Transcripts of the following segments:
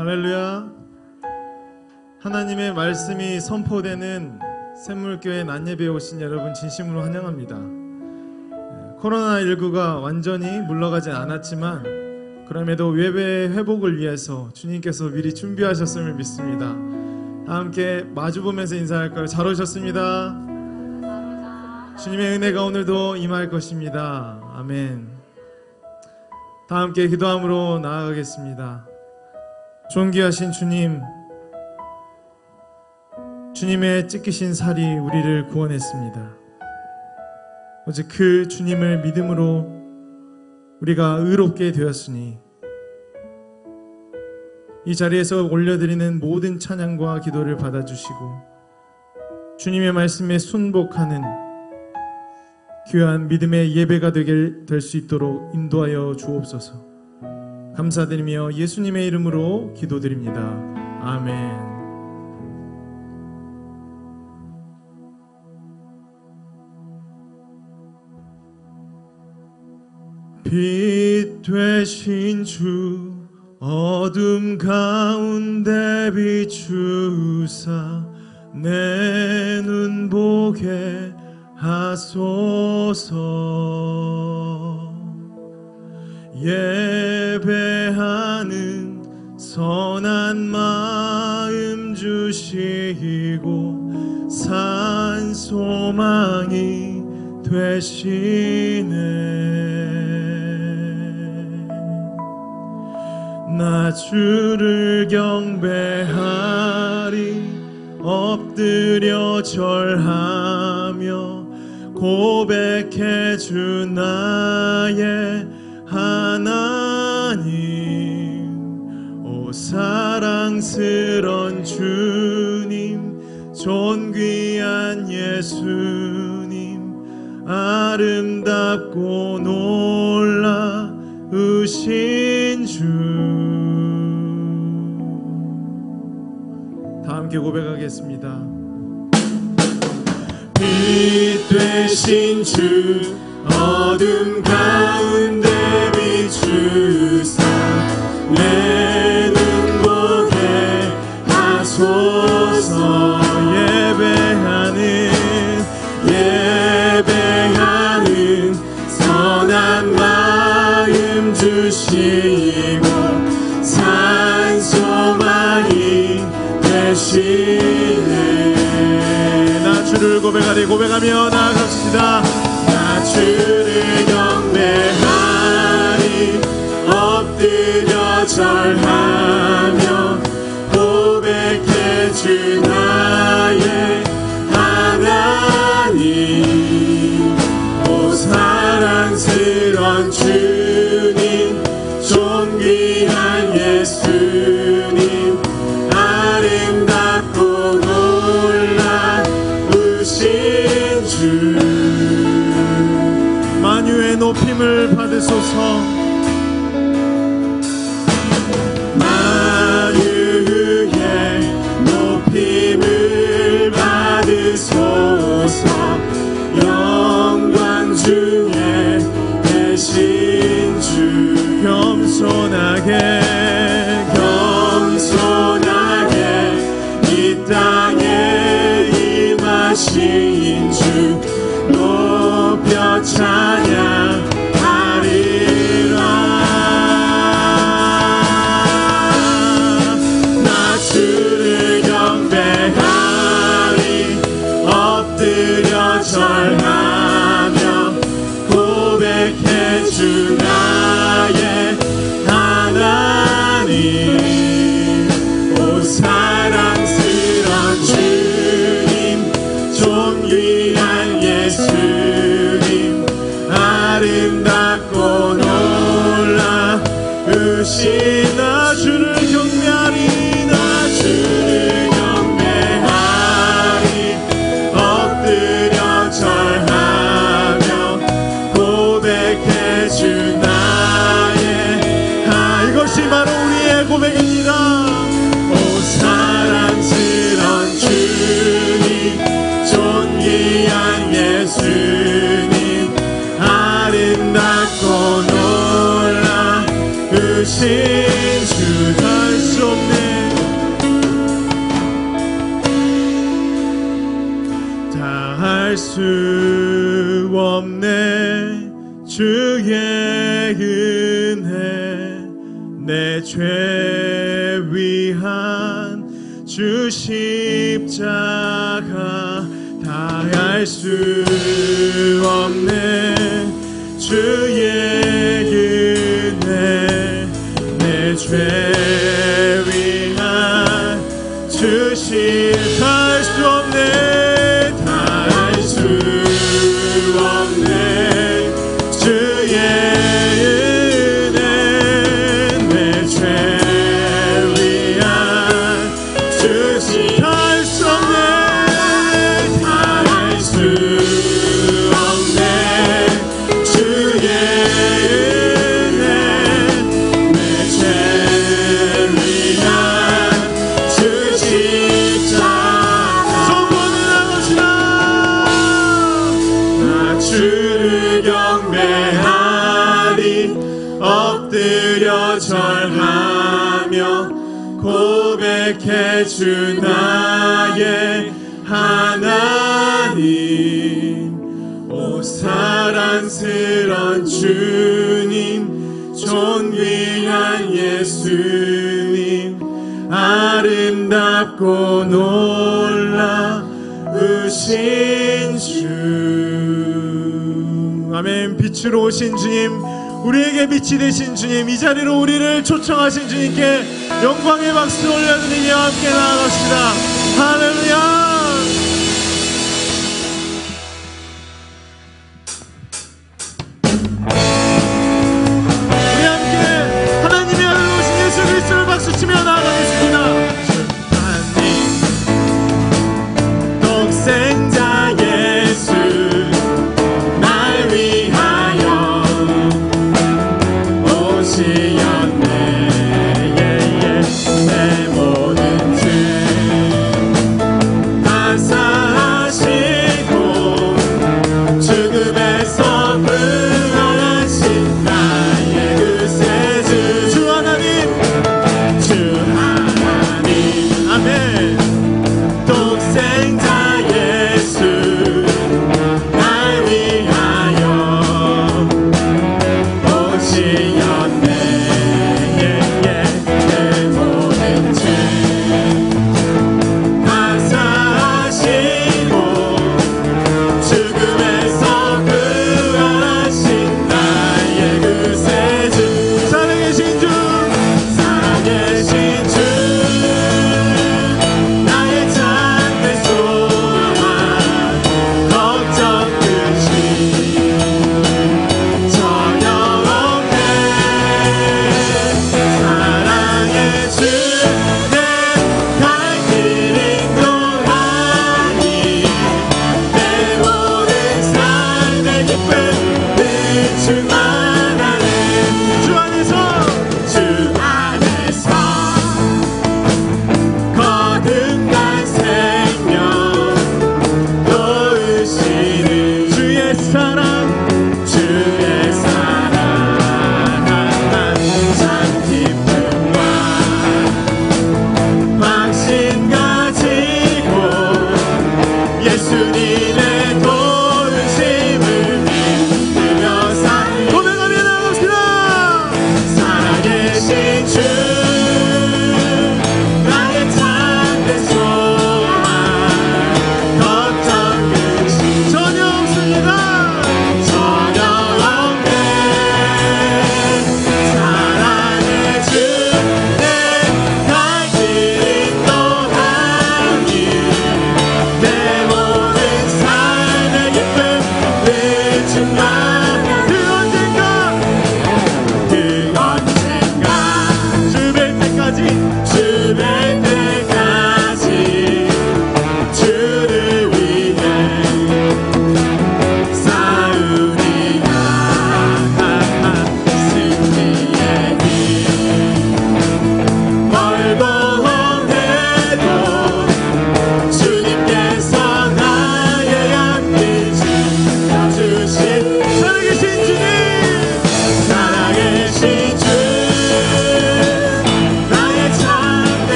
할렐루야. 하나님의 말씀이 선포되는 샘물교회 낮예배에 오신 여러분 진심으로 환영합니다. 코로나19가 완전히 물러가진 않았지만 그럼에도 예배 회복을 위해서 주님께서 미리 준비하셨음을 믿습니다. 다 함께 마주보면서 인사할까요? 잘 오셨습니다. 주님의 은혜가 오늘도 임할 것입니다. 아멘. 다 함께 기도함으로 나아가겠습니다. 존귀하신 주님, 주님의 찢기신 살이 우리를 구원했습니다. 오직 그 주님을 믿음으로 우리가 의롭게 되었으니 이 자리에서 올려드리는 모든 찬양과 기도를 받아주시고 주님의 말씀에 순복하는 귀한 믿음의 예배가 되게 될 수 있도록 인도하여 주옵소서. 감사드리며 예수님의 이름으로 기도드립니다. 아멘. 빛 되신 주 어둠 가운데 비추사 내 눈 보게 하소서. 예배하는 선한 마음 주시고 산 소망이 되시네. 나 주를 경배하리 엎드려 절하며 고백해 주 나의 하나님. 오 사랑스런 주님, 존귀한 예수님, 아름답고 놀라우신 주. 다 함께 고백하겠습니다. 빛 되신 주 어둠 가운데 비추사 내 눈 보게 하소서. 예배하는 선한 마음 주시고 산 소망이 되시네. 나 주를 고백하리 고백하며 나아갑시다. 나 주를 경배하리 엎드려 절하며 고백해 주 나의 하나님. 오 사랑스런 주님, 존귀한 예수님, 아름답고 놀라우신 주. 만유의 높임을 받으소서. 만유의 높임을 받으소서. 영광 중에 계신 주. 겸손하게 이 땅에 임하신 주 높여 찬양하리라. 나 주를 경배하리 엎드려 절하며 고백해 주 나의 하나님. 오 사랑스런 주님, 존귀한 예수님, 아름답고 놀라우신 나 주를 경배하리. 나 주를 경배하리 엎드려 절하며 고백해 주 나의 이것이 바로 우리의 고백입니다. 오 사랑스런 주님, 존귀한 예수님, 아름답고 놀라우신 주. 할 수 없네 할 수 없네. 주의 은혜 내 죄 위한 주 십자가 다할 수 없네. 주의 은혜 내 죄 위한 주 십자가 다할 수 없네. 다할 수 없네. 주의 은혜 내 죄 위한 주 다할 수 없네. 다할 수 없네. 주의 은혜 내 죄 위한 주 십자가 손보는 아버지라. 나 주를 경배하리. 엎드려 절하며 고백해 주 나의 하나님. 오 사랑스런 주님 존귀한 예수님 아름답고 놀라우신 주. 아멘. 빛으로 오신 주님, 우리에게 빛이 되신 주님, 이 자리로 우리를 초청하신 주님께 영광의 박수 올려드리며 함께 나아갑시다. 할렐루야. 우리 함께 하나님의 아들 오신 예수 그리스도를 박수치며 나아가겠습니다. 하나님 독생자 예수 날 위하여 오시었네. 내 모든 죄 다 사하시고 죽음에서 부활하신 나의 구세주 주 하나님, 주 하나님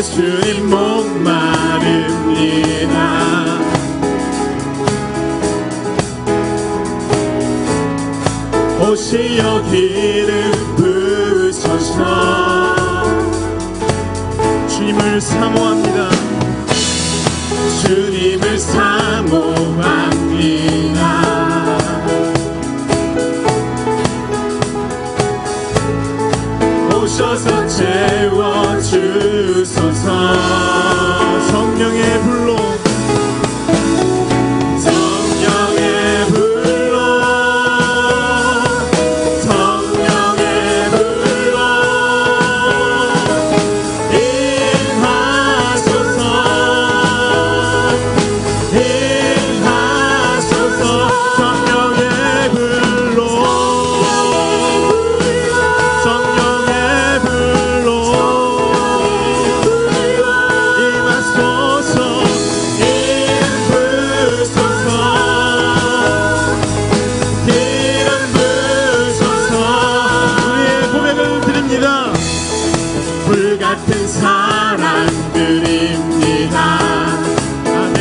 예수님 목마릅니다. 오시어 기름 부으소서. 주님을 사모합니다. 주님을 사모합니다. 오셔서 채워주소서. 성령의 불로 불같은 사랑 드립니다. 아멘.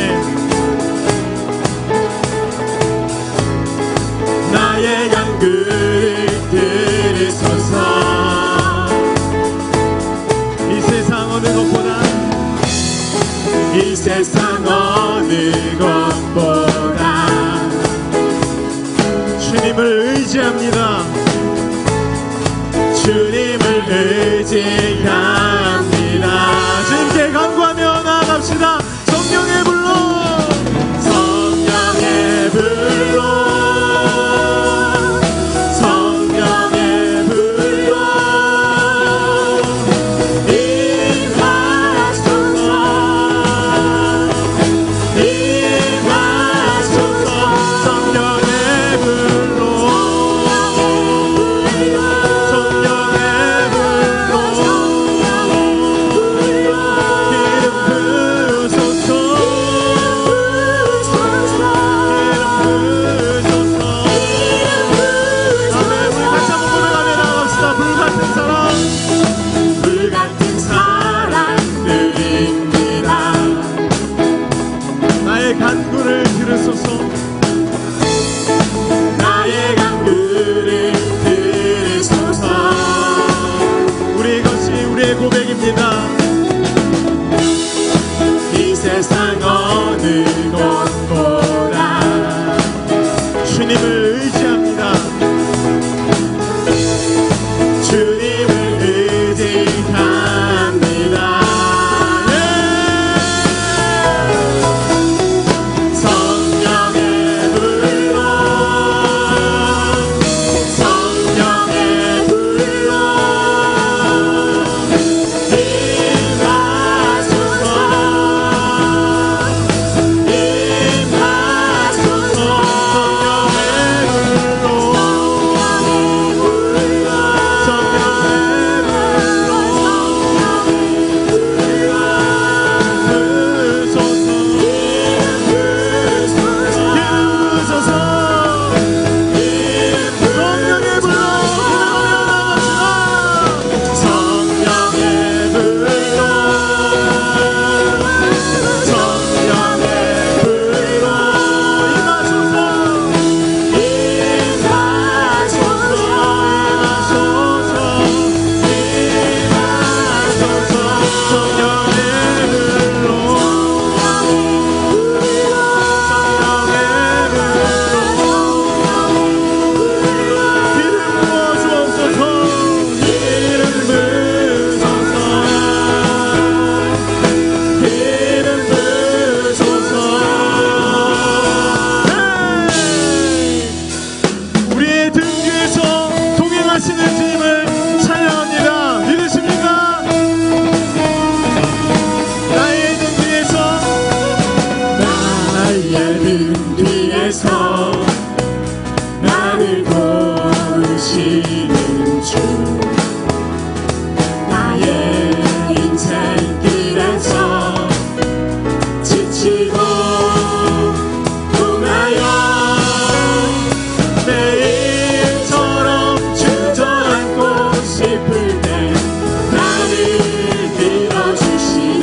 나의 간구를 들으소서. 이 세상 어느 것보다 이 세상 어느 것보다 주님을 의지합니다. 주님을 의지합니다. 주님께 간구하며 나아갑시다. 성령의 불로 성령의 불로 성령의 불로 임하소서. 임하소서. 성령의 불로 간구를 들으소서. 나의 간구를 들으소서. 우리 것이 우리의 고백입니다. 이 세상 어느 곳보다 주님을 의지합니다. 주님을 의지합니다. 싶을 때 나를 들어주시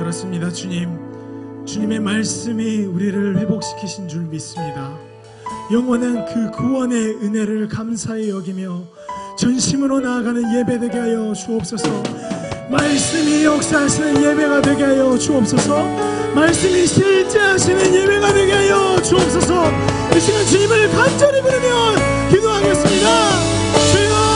그렇습니다. 주님의 말씀이 우리를 회복시키신 줄 믿습니다. 영원한 그 구원의 은혜를 감사히 여기며 전심으로 나아가는 예배 되게 하여 주옵소서. 말씀이 역사하시는 예배가 되게 하여 주옵소서. 말씀이 실제하시는 예배가 되게 하여 주옵소서. 이 시간 주님을 간절히 부르며 기도하겠습니다. 주여!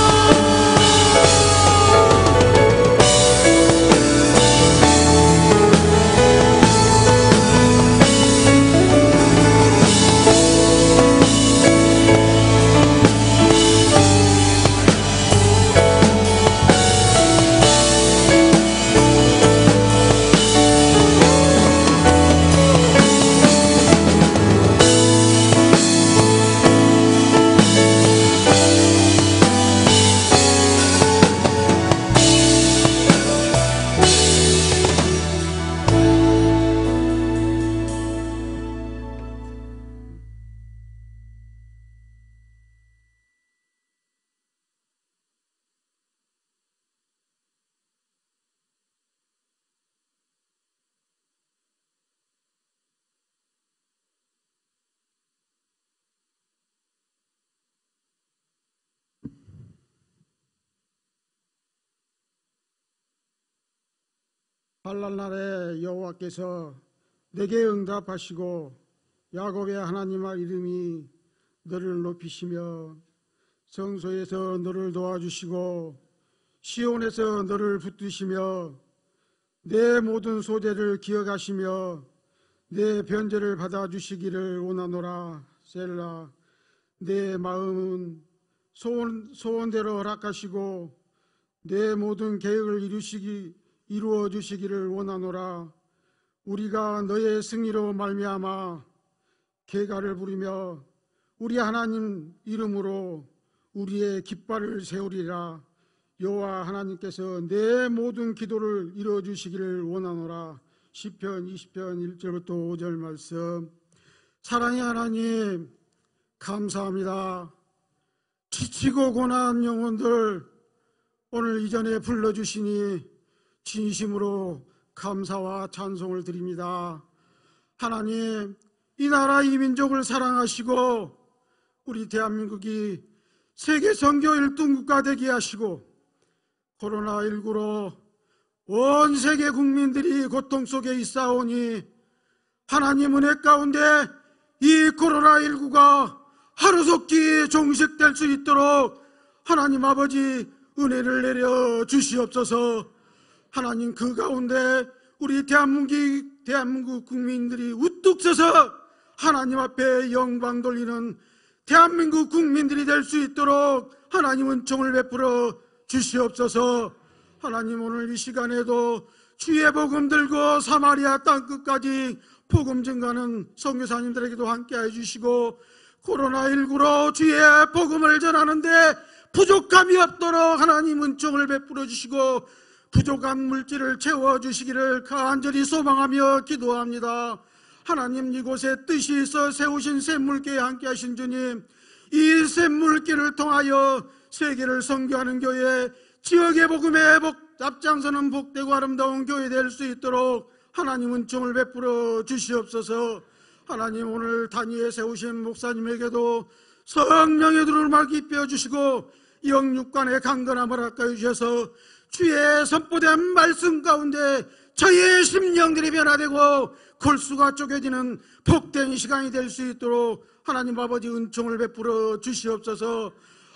환난날에 여호와께서 내게 응답하시고 야곱의 하나님의 이름이 너를 높이시며 성소에서 너를 도와주시고 시온에서 너를 붙드시며 내 모든 소재를 기억하시며 내 변제를 받아주시기를 원하노라. 셀라. 내 마음은 소원대로 허락하시고 내 모든 계획을 이루어 주시기를 원하노라. 우리가 너의 승리로 말미암아 계가를 부리며 우리 하나님 이름으로 우리의 깃발을 세우리라. 여호와 하나님께서 내 모든 기도를 이루어 주시기를 원하노라. 시편 20편 1절부터 5절 말씀. 사랑의 하나님 감사합니다. 지치고 고난한 영혼들 오늘 이전에 불러주시니 진심으로 감사와 찬송을 드립니다. 하나님, 이 나라 이 민족을 사랑하시고 우리 대한민국이 세계 선교 1등국가 되게 하시고 코로나19로 온 세계 국민들이 고통 속에 있사오니 하나님 은혜 가운데 이 코로나19가 하루속히 종식될 수 있도록 하나님 아버지 은혜를 내려 주시옵소서. 하나님 그 가운데 우리 대한민국 국민들이 우뚝 서서 하나님 앞에 영광 돌리는 대한민국 국민들이 될 수 있도록 하나님 은총을 베풀어 주시옵소서. 하나님 오늘 이 시간에도 주의 복음 들고 사마리아 땅끝까지 복음 증가하는 선교사님들에게도 함께해 주시고 코로나19로 주의 복음을 전하는데 부족함이 없도록 하나님 은총을 베풀어 주시고 부족한 물질을 채워주시기를 간절히 소망하며 기도합니다. 하나님 이곳에 뜻이 있어 세우신 샘물교회에 함께 하신 주님, 이 샘물교회를 통하여 세계를 선교하는 교회, 지역의 복음에 앞장서는 복되고 아름다운 교회 될 수 있도록 하나님 은총을 베풀어 주시옵소서. 하나님 오늘 단위에 세우신 목사님에게도 성령의 두루마리 깊여 주시고 영육간의 강건함을 아까워 주셔서 주의 선포된 말씀 가운데 저희의 심령들이 변화되고 골수가 쪼개지는 복된 시간이 될 수 있도록 하나님 아버지 은총을 베풀어 주시옵소서.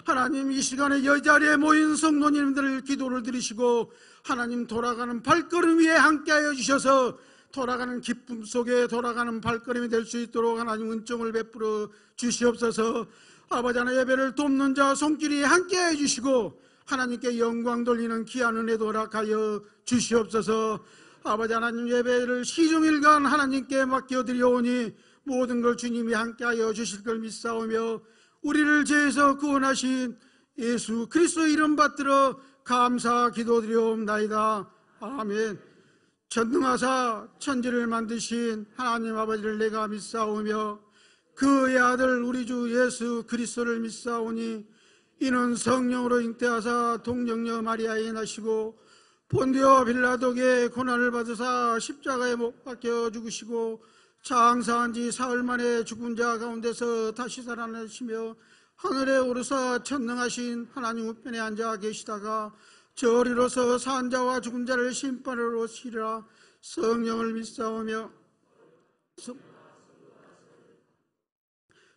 하나님 이 시간에 여자리에 모인 성도님들을 기도를 드리시고 하나님 돌아가는 발걸음 위에 함께하여 주셔서 돌아가는 기쁨 속에 돌아가는 발걸음이 될 수 있도록 하나님 은총을 베풀어 주시옵소서. 아버지 하나님 예배를 돕는 자 손길이 함께해 주시고 하나님께 영광 돌리는 귀한 은혜도 허락하여 주시옵소서. 아버지 하나님 예배를 시종일관 하나님께 맡겨드리오니 모든 걸 주님이 함께하여 주실 걸 믿사오며 우리를 죄에서 구원하신 예수 그리스도 이름 받들어 감사 기도드리옵나이다. 아멘. 전능하사 천지를 만드신 하나님 아버지를 내가 믿사오며 그의 아들 우리 주 예수 그리스도를 믿사오니 이는 성령으로 잉태하사 동정녀 마리아에 나시고 본디오 빌라도에게 고난을 받으사 십자가에 못 박혀 죽으시고 장사한 지 사흘 만에 죽은 자 가운데서 다시 살아나시며 하늘에 오르사 천능하신 하나님 우편에 앉아 계시다가 저리로서 산 자와 죽은 자를 심판하러 오시리라. 성령을 믿사오며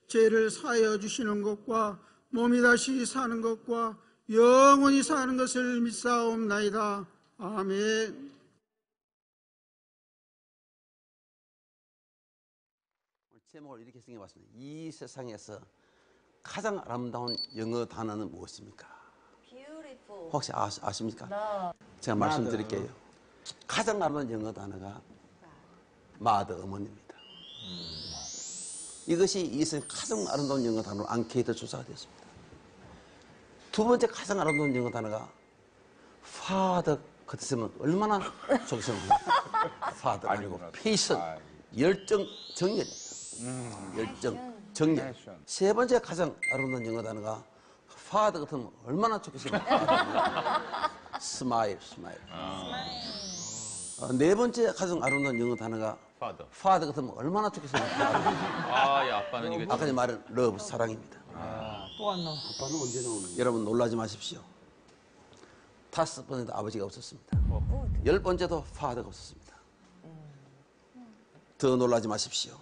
죄를 사하여 주시는 것과 몸이 다시 사는 것과 영원히 사는 것을 믿사옵나이다. 아멘. 제목을 이렇게 생각해봤습니다. 이 세상에서 가장 아름다운 영어 단어는 무엇입니까? Beautiful. 혹시 아십니까? No. 제가 말씀드릴게요. 가장 아름다운 영어 단어가 마더, 어머니입니다. 이것이 이 세상 가장 아름다운 영어 단어로 앙케이트 조사가 되었습니다. 두 번째 가장 아름다운 영어 단어가 father. 그랬으면 얼마나 좋겠습니까? father 아니고 patient, 열정, 정열입니다. 열정, 정열. 세 번째 가장 아름다운 영어 단어가 father 같으면 얼마나 좋겠습니까? smile, smile. 네 번째 가장 아름다운 영어 단어가 father 같으면 얼마나 좋겠습니까? 야, 아빠는 이거 아까 말한 love, 사랑입니다. 또 안 나와. 아빠는 언제 나오는 여러분 놀라지 마십시오. 5번에도 아버지가 없었습니다. 10번째도 father가 없었습니다. 더 놀라지 마십시오.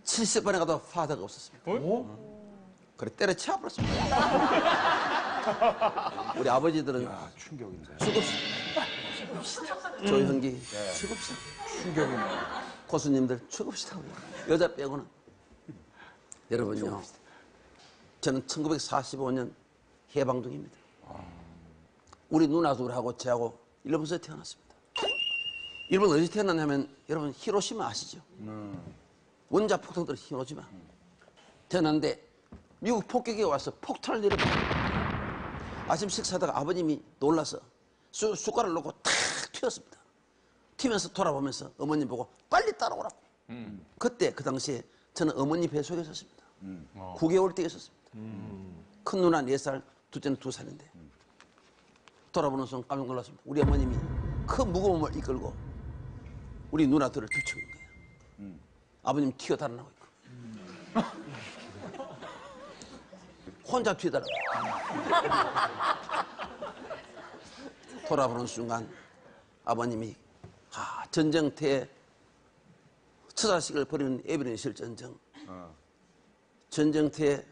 70번에 가도 father가 없었습니다. 그래 때려치워버렸습니다. 우리 아버지들은 죽읍시다. 조현기 죽읍시다. 고수님들 죽읍시다. 여자 빼고는. 여러분요, 저는 1945년 해방둥입니다. 우리 누나 둘하고 저하고 일본에서 태어났습니다. 일본 어디서 태어났냐면 여러분 히로시마 아시죠? 원자 폭탄들 히로시마. 태어났는데 미국 폭격이 와서 폭탄을 내려버립니다. 아침 식사하다가 아버님이 놀라서 숟가락을 놓고 탁 튀었습니다. 튀면서 돌아보면서 어머님 보고 빨리 따라오라고. 그때 그 당시에 저는 어머니 뱃속에 있었습니다. 9개월 때 있었습니다. 큰 누나 4살, 둘째는 2살인데 돌아보는 순간 깜짝 놀랐습니다. 우리 어머님이 큰 무거움을 이끌고 우리 누나들을 들쳐온 거예요. 아버님 튀어 달아나고 있고 혼자 튀어 달아나고 돌아보는 순간 아버님이 전쟁터에 처자식을 버리는 에비는 실전쟁, 전쟁터에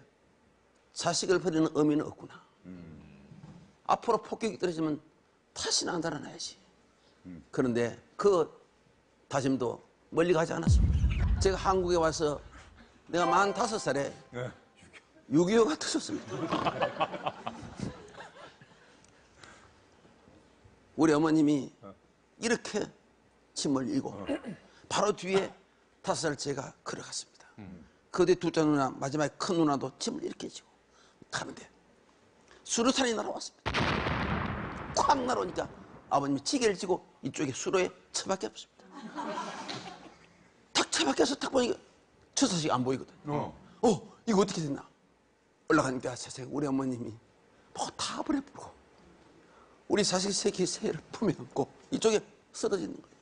자식을 버리는 의미는 없구나. 앞으로 폭격이 떨어지면 다시는 안 달아나야지. 그런데 그 다짐도 멀리 가지 않았습니다. 제가 한국에 와서 내가 45살에 6.25가 터졌습니다. 우리 어머님이 이렇게 짐을 이고 바로 뒤에 5살 제가 걸어갔습니다. 그 뒤에 둘째 누나, 마지막에 큰 누나도 짐을 이렇게 지고 가는데 수류탄이 날아왔습니다. 콱 날아오니까 아버님이 지게를 지고 이쪽에 수로에 처박혀 없습니다. 탁 처박혀서 탁 보니까 처자식이 안 보이거든요. 이거 어떻게 됐나? 올라가니까 세상에 우리 어머님이 뭐 다 버려버리고 우리 자식 세를 품에 안고 이쪽에 쓰러지는 거예요.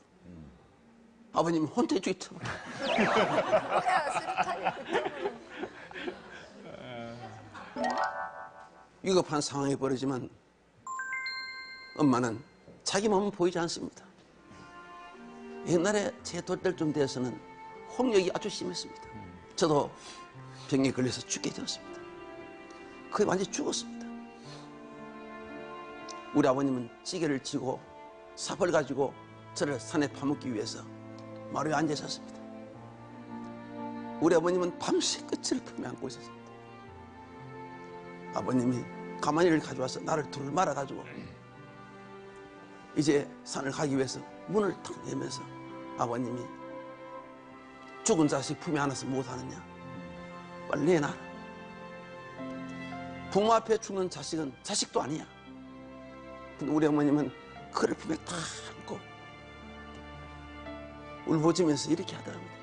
아버님은 혼자 이쪽에 처박혀. 위급한 상황이 벌어지면 엄마는 자기 몸은 보이지 않습니다. 옛날에 제 돌때쯤 되어서는 홍역이 아주 심했습니다. 저도 병에 걸려서 죽게 되었습니다. 거의 완전히 죽었습니다. 우리 아버님은 찌개를 쥐고 삽을 가지고 저를 산에 파묻기 위해서 마루에 앉아 있었습니다. 우리 아버님은 밤새 끝을 품에 안고 있었습니다. 아버님이 가마니를 가져와서 나를 둘을 말아가지고 이제 산을 가기 위해서 문을 탁 내면서 아버님이 죽은 자식 품에 안아서 못하느냐, 빨리 내놔라. 부모 앞에 죽는 자식은 자식도 아니야. 근데 우리 어머님은 그를 품에 탁 안고 울부짖으면서 이렇게 하더랍니다.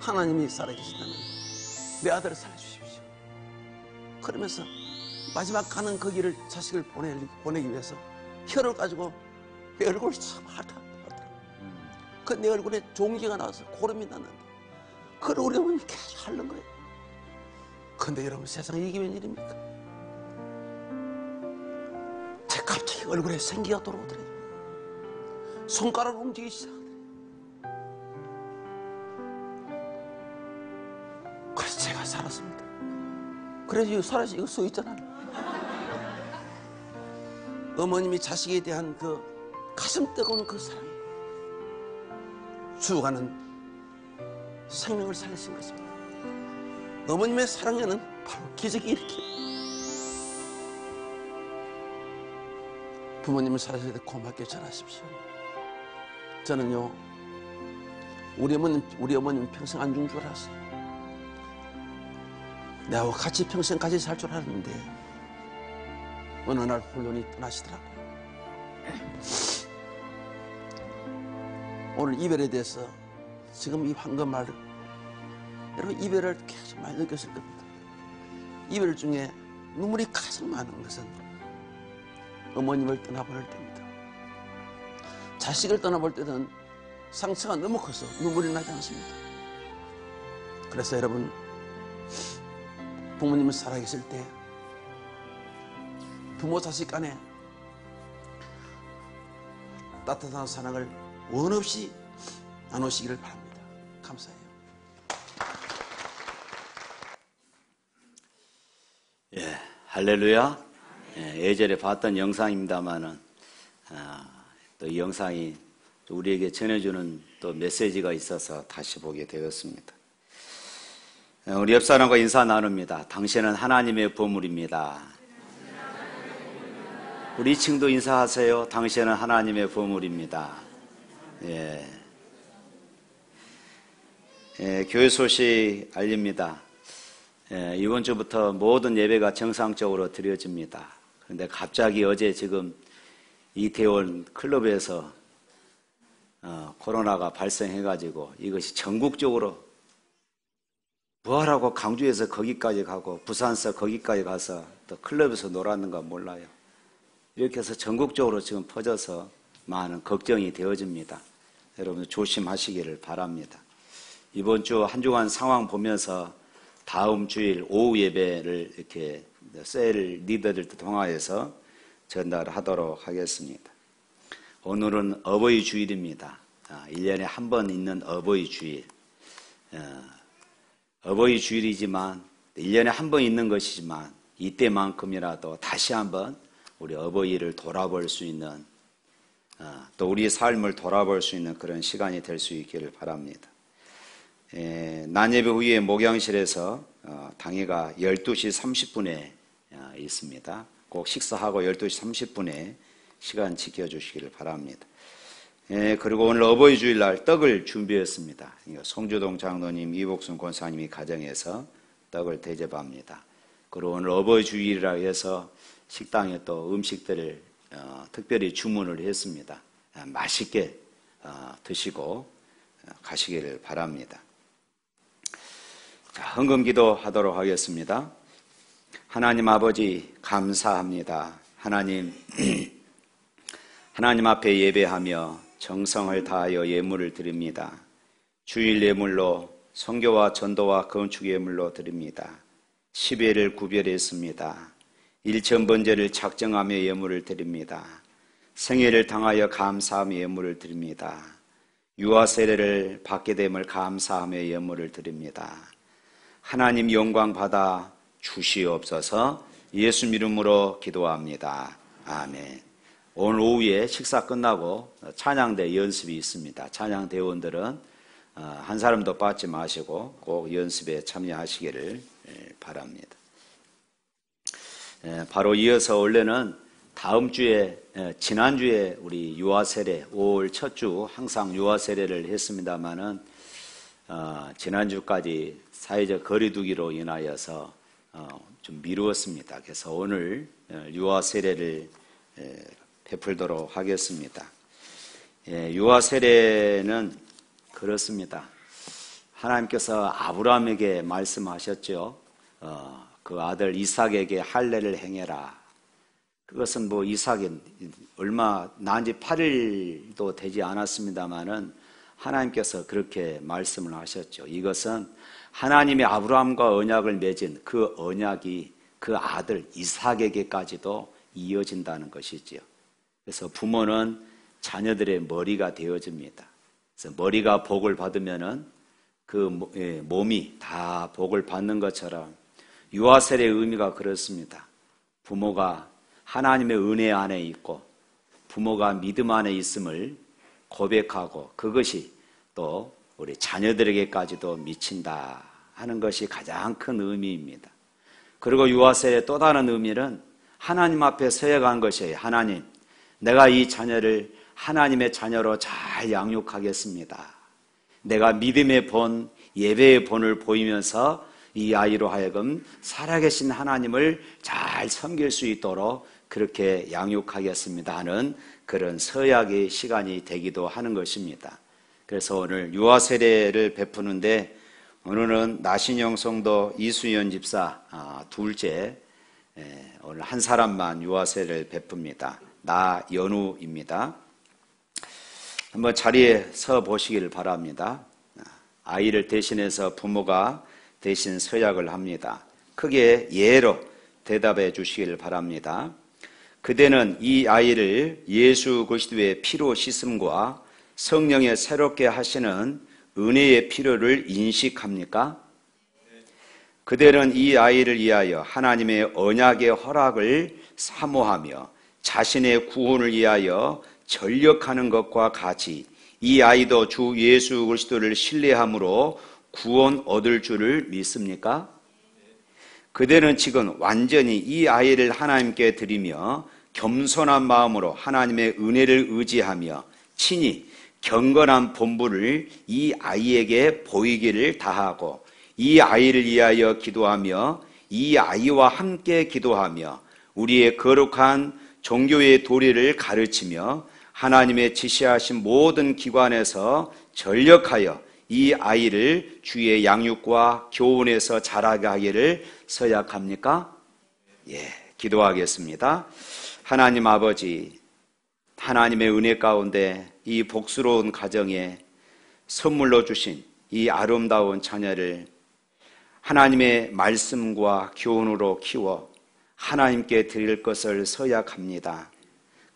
하나님이 살아계신다면 내 아들을 살려주십시오. 그러면서 마지막 가는 그 길을 자식을 보내기 위해서 혀를 가지고 내 얼굴이 참 하더라. 그 내 얼굴에 종기가 나서 고름이 났는데 그걸 우리 어머님이 계속 하는 거예요. 근데 여러분, 세상에 이게 웬일입니까? 제 갑자기 얼굴에 생기가 돌아오더래요. 손가락을 움직이기 시작하더래요. 그래서 제가 살았습니다. 그래서 이거 살아서 이거 써 있잖아요. 어머님이 자식에 대한 그 가슴 뜨거운 그 사랑이 죽어가는 생명을 살리신 것입니다. 어머님의 사랑에는 바로 기적이 일으켜요. 부모님을 살아주실 때 고맙게 전하십시오. 저는요, 우리 어머님 평생 안 죽은 줄 알았어요. 나하고 같이 평생 같이 살 줄 알았는데 어느 날 홀연히 떠나시더라고요. 오늘 이별에 대해서 지금 이 황금 말을, 여러분 이별을 계속 많이 느꼈을 겁니다. 이별 중에 눈물이 가장 많은 것은 어머님을 떠나보낼 때입니다. 자식을 떠나볼 때는 상처가 너무 커서 눈물이 나지 않습니다. 그래서 여러분, 부모님을 살아계실 때 부모 자식 간에 따뜻한 사랑을 원 없이 나누시기를 바랍니다. 감사해요. 예, 할렐루야. 예전에 봤던 영상입니다만은 또 이 영상이 또 우리에게 전해주는 또 메시지가 있어서 다시 보게 되었습니다. 우리 옆 사람과 인사 나눕니다. 당신은 하나님의 보물입니다. 우리 2층도 인사하세요. 당신은 하나님의 보물입니다. 예. 교회 소식 알립니다. 이번 주부터 모든 예배가 정상적으로 드려집니다. 그런데 갑자기 어제 지금 이태원 클럽에서 코로나가 발생해가지고 이것이 전국적으로 뭐하라고 강주에서 거기까지 가고 부산서 거기까지 가서 또 클럽에서 놀았는가 몰라요. 이렇게 해서 전국적으로 지금 퍼져서 많은 걱정이 되어집니다. 여러분 조심하시기를 바랍니다. 이번 주 한 주간 상황 보면서 다음 주일 오후 예배를 이렇게 셀 리더들 통하여서 전달하도록 하겠습니다. 오늘은 어버이 주일입니다. 1년에 한 번 있는 어버이 주일. 어버이 주일이지만 1년에 한 번 있는 것이지만 이때만큼이라도 다시 한번 우리 어버이를 돌아볼 수 있는 또 우리의 삶을 돌아볼 수 있는 그런 시간이 될 수 있기를 바랍니다. 난예배 후에 목양실에서 당회가 12시 30분에 있습니다. 꼭 식사하고 12시 30분에 시간 지켜주시기를 바랍니다. 그리고 오늘 어버이 주일날 떡을 준비했습니다. 송주동 장로님, 이복순 권사님이 가정에서 떡을 대접합니다. 그리고 오늘 어버이 주일이라 해서 식당에 또 음식들을 특별히 주문을 했습니다. 맛있게 드시고 가시기를 바랍니다. 자, 헌금기도 하도록 하겠습니다. 하나님 아버지 감사합니다. 하나님 앞에 예배하며 정성을 다하여 예물을 드립니다. 주일 예물로 선교와 전도와 건축 예물로 드립니다. 10회를 구별했습니다. 일천번제를 작정하며 예물을 드립니다. 생애를 당하여 감사하며 예물을 드립니다. 유아 세례를 받게 됨을 감사하며 예물을 드립니다. 하나님 영광 받아 주시옵소서. 예수 이름으로 기도합니다. 아멘. 오늘 오후에 식사 끝나고 찬양대 연습이 있습니다. 찬양대원들은 한 사람도 빠지 마시고 꼭 연습에 참여하시기를 바랍니다. 바로 이어서 원래는 다음 주에 지난주에 우리 유아세례 5월 첫 주 항상 유아세례를 했습니다마는 지난주까지 사회적 거리두기로 인하여서 좀 미루었습니다. 그래서 오늘 유아세례를 베풀도록 하겠습니다. 유아세례는 그렇습니다. 하나님께서 아브라함에게 말씀하셨죠. 그 아들 이삭에게 할례를 행해라. 그것은 뭐 이삭이 얼마 난 지 8일도 되지 않았습니다마는 하나님께서 그렇게 말씀을 하셨죠. 이것은 하나님의 아브라함과 언약을 맺은 그 언약이 그 아들 이삭에게까지도 이어진다는 것이지요. 그래서 부모는 자녀들의 머리가 되어줍니다. 그래서 머리가 복을 받으면은 그 몸이 다 복을 받는 것처럼 유아세례의 의미가 그렇습니다. 부모가 하나님의 은혜 안에 있고 부모가 믿음 안에 있음을 고백하고 그것이 또 우리 자녀들에게까지도 미친다 하는 것이 가장 큰 의미입니다. 그리고 유아세례의 또 다른 의미는 하나님 앞에 서야간 것이에요. 하나님, 내가 이 자녀를 하나님의 자녀로 잘 양육하겠습니다. 내가 믿음의 본, 예배의 본을 보이면서 이 아이로 하여금 살아계신 하나님을 잘 섬길 수 있도록 그렇게 양육하겠습니다 하는 그런 서약의 시간이 되기도 하는 것입니다. 그래서 오늘 유아세례를 베푸는데 오늘은 나신영 성도 이수연 집사 둘째 오늘 한 사람만 유아세례를 베풉니다. 나연우입니다. 한번 자리에 서 보시기를 바랍니다. 아이를 대신해서 부모가 대신 서약을 합니다. 크게 예로 대답해 주시기를 바랍니다. 그대는 이 아이를 예수 그리스도의 피로 씻음과 성령의 새롭게 하시는 은혜의 필요를 인식합니까? 그대는 이 아이를 위하여 하나님의 언약의 허락을 사모하며 자신의 구원을 위하여 전력하는 것과 같이 이 아이도 주 예수 그리스도를 신뢰함으로 구원 얻을 줄을 믿습니까? 그대는 지금 완전히 이 아이를 하나님께 드리며 겸손한 마음으로 하나님의 은혜를 의지하며 친히 경건한 본분을 이 아이에게 보이기를 다하고 이 아이를 위하여 기도하며 이 아이와 함께 기도하며 우리의 거룩한 종교의 도리를 가르치며 하나님의 지시하신 모든 기관에서 전력하여 이 아이를 주의 양육과 교훈에서 자라게 하기를 서약합니까? 예, 기도하겠습니다. 하나님 아버지, 하나님의 은혜 가운데 이 복스러운 가정에 선물로 주신 이 아름다운 자녀를 하나님의 말씀과 교훈으로 키워 하나님께 드릴 것을 서약합니다.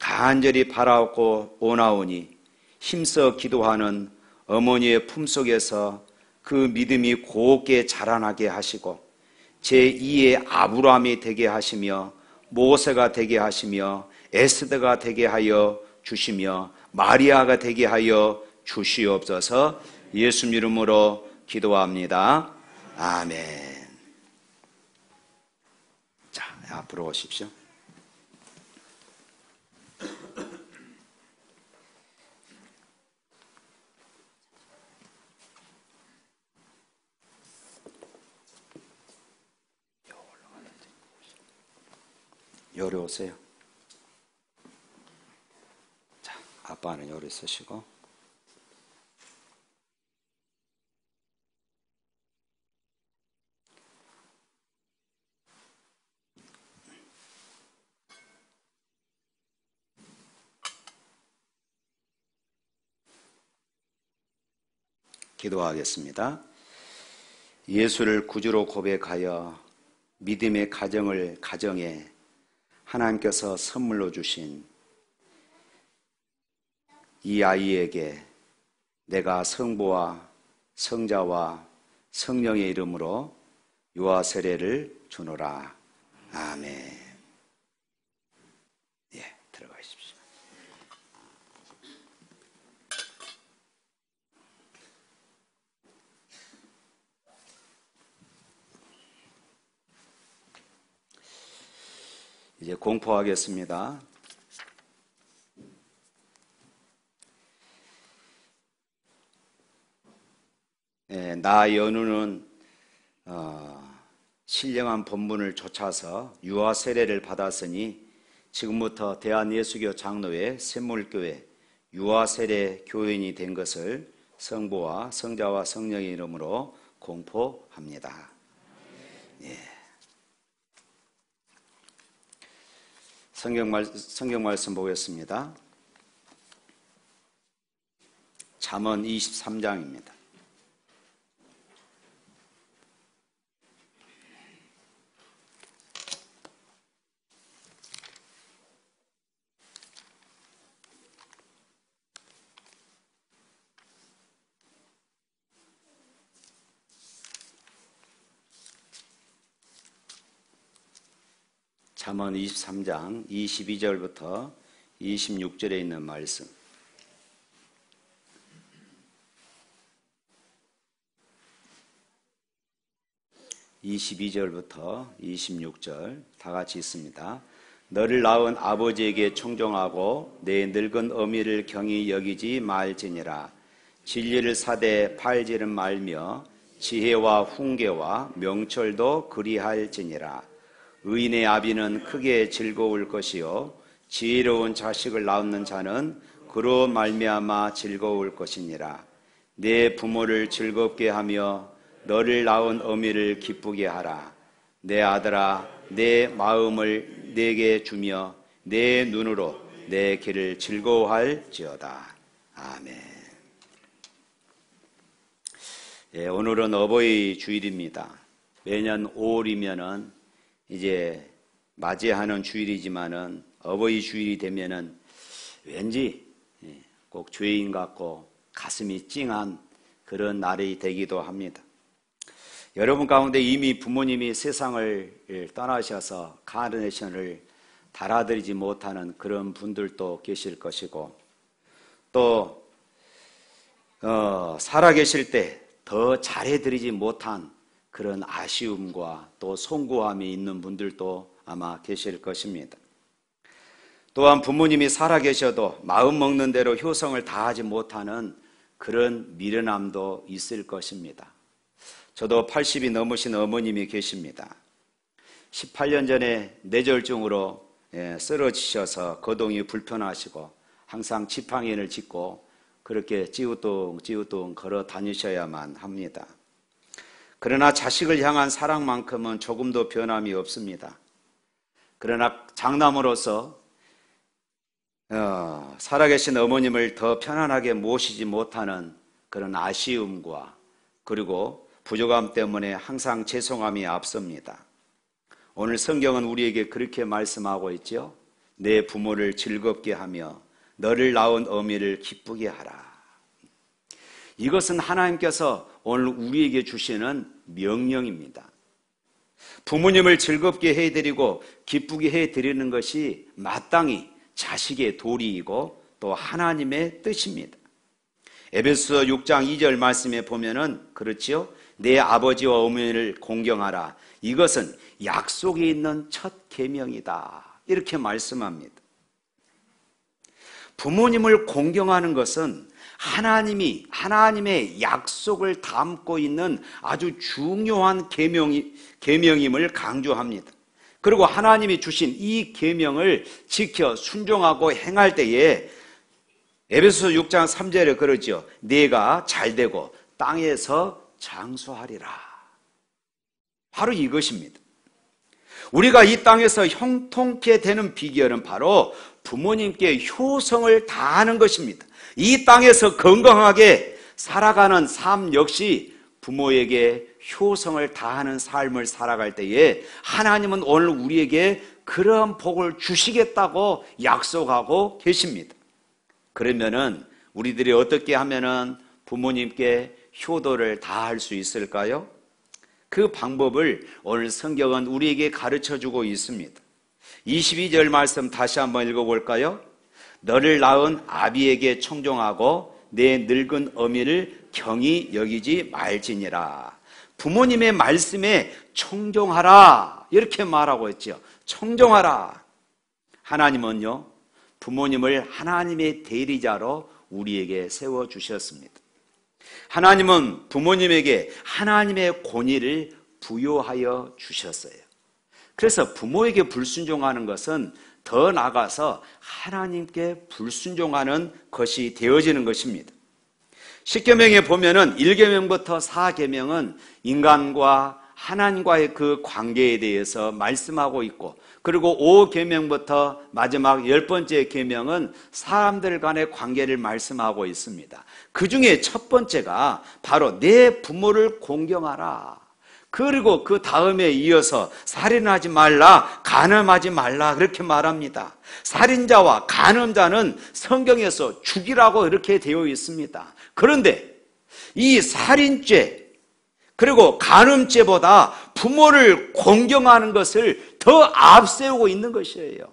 간절히 바라옵고 원하오니 힘써 기도하는 어머니의 품속에서 그 믿음이 곱게 자라나게 하시고 제2의 아브라함이 되게 하시며 모세가 되게 하시며 에스더가 되게 하여 주시며 마리아가 되게 하여 주시옵소서. 예수 이름으로 기도합니다. 아멘. 자, 앞으로 오십시오. 요리 오세요. 자, 아빠는 요리 쓰시고. 기도하겠습니다. 예수를 구주로 고백하여 믿음의 가정에 하나님께서 선물로 주신 이 아이에게 내가 성부와 성자와 성령의 이름으로 유아 세례를 주노라. 아멘. 예, 들어가십시오. 이제 공포하겠습니다. 나 연우는 신령한 본분을 좇아서 유아 세례를 받았으니 지금부터 대한예수교 장로회 샘물교회 유아 세례 교인이 된 것을 성부와 성자와 성령의 이름으로 공포합니다. 예. 성경 말씀 보겠습니다. 잠언 23장입니다. 잠언 23장 22절부터 26절에 있는 말씀. (22절부터) 26절 다 같이 있습니다. 너를 낳은 아버지에게 청종하고 내 늙은 어미를 경히 여기지 말지니라. 진리를 사되 팔지는 말며 지혜와 훈계와 명철도 그리할지니라. 의인의 아비는 크게 즐거울 것이요 지혜로운 자식을 낳는 자는 그로 말미암아 즐거울 것이니라. 내 부모를 즐겁게 하며 너를 낳은 어미를 기쁘게 하라. 내 아들아, 내 마음을 내게 주며 내 눈으로 내 길을 즐거워할지어다. 아멘. 예, 오늘은 어버이 주일입니다. 매년 5월이면은 이제 맞이하는 주일이지만은 어버이 주일이 되면은 왠지 꼭 죄인 같고 가슴이 찡한 그런 날이 되기도 합니다. 여러분 가운데 이미 부모님이 세상을 떠나셔서 카네이션을 달아드리지 못하는 그런 분들도 계실 것이고, 또 살아계실 때 더 잘해드리지 못한 그런 아쉬움과 또 송구함이 있는 분들도 아마 계실 것입니다. 또한 부모님이 살아계셔도 마음 먹는 대로 효성을 다하지 못하는 그런 미련함도 있을 것입니다. 저도 80이 넘으신 어머님이 계십니다. 18년 전에 뇌졸중으로 쓰러지셔서 거동이 불편하시고 항상 지팡이를 짚고 그렇게 찌우뚱 걸어 다니셔야만 합니다. 그러나 자식을 향한 사랑만큼은 조금도 변함이 없습니다. 그러나 장남으로서 살아계신 어머님을 더 편안하게 모시지 못하는 그런 아쉬움과 그리고 부족함 때문에 항상 죄송함이 앞섭니다. 오늘 성경은 우리에게 그렇게 말씀하고 있죠. 내 부모를 즐겁게 하며 너를 낳은 어미를 기쁘게 하라. 이것은 하나님께서 오늘 우리에게 주시는 명령입니다. 부모님을 즐겁게 해드리고 기쁘게 해드리는 것이 마땅히 자식의 도리이고 또 하나님의 뜻입니다. 에베소서 6장 2절 말씀에 보면은 그렇지요. 내 아버지와 어머니를 공경하라. 이것은 약속이 있는 첫 계명이다. 이렇게 말씀합니다. 부모님을 공경하는 것은 하나님의 약속을 담고 있는 아주 중요한 계명임을 강조합니다. 그리고 하나님이 주신 이 계명을 지켜 순종하고 행할 때에 에베소서 6장 3절에 그러죠. 네가 잘되고 땅에서 장수하리라. 바로 이것입니다. 우리가 이 땅에서 형통케 되는 비결은 바로 부모님께 효성을 다하는 것입니다. 이 땅에서 건강하게 살아가는 삶 역시 부모에게 효성을 다하는 삶을 살아갈 때에 하나님은 오늘 우리에게 그런 복을 주시겠다고 약속하고 계십니다. 그러면은 우리들이 어떻게 하면은 부모님께 효도를 다할 수 있을까요? 그 방법을 오늘 성경은 우리에게 가르쳐주고 있습니다. 22절 말씀 다시 한번 읽어볼까요? 너를 낳은 아비에게 청종하고 내 늙은 어미를 경히 여기지 말지니라. 부모님의 말씀에 청종하라 이렇게 말하고 있죠. 청종하라. 하나님은요 부모님을 하나님의 대리자로 우리에게 세워주셨습니다. 하나님은 부모님에게 하나님의 권위를 부여하여 주셨어요. 그래서 부모에게 불순종하는 것은 더 나아가서 하나님께 불순종하는 것이 되어지는 것입니다. 10계명에 보면은 1계명부터 4계명은 인간과 하나님과의 그 관계에 대해서 말씀하고 있고, 그리고 5계명부터 마지막 10번째 계명은 사람들 간의 관계를 말씀하고 있습니다. 그 중에 첫 번째가 바로 내 부모를 공경하라. 그리고 그 다음에 이어서 살인하지 말라, 간음하지 말라 그렇게 말합니다. 살인자와 간음자는 성경에서 죽이라고 이렇게 되어 있습니다. 그런데 이 살인죄 그리고 간음죄보다 부모를 공경하는 것을 더 앞세우고 있는 것이에요.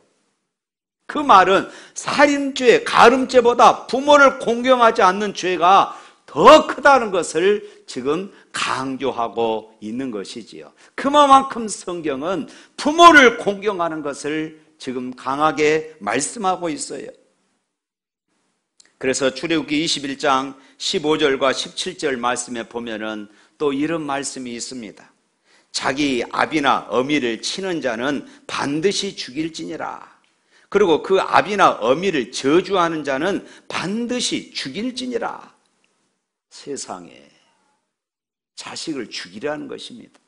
그 말은 살인죄, 간음죄보다 부모를 공경하지 않는 죄가 더 크다는 것을 지금 강조하고 있는 것이지요. 그만큼 성경은 부모를 공경하는 것을 지금 강하게 말씀하고 있어요. 그래서 출애굽기 21장 15절과 17절 말씀에 보면은 또 이런 말씀이 있습니다. 자기 아비나 어미를 치는 자는 반드시 죽일지니라. 그리고 그 아비나 어미를 저주하는 자는 반드시 죽일지니라. 세상에 자식을 죽이라는 것입니다.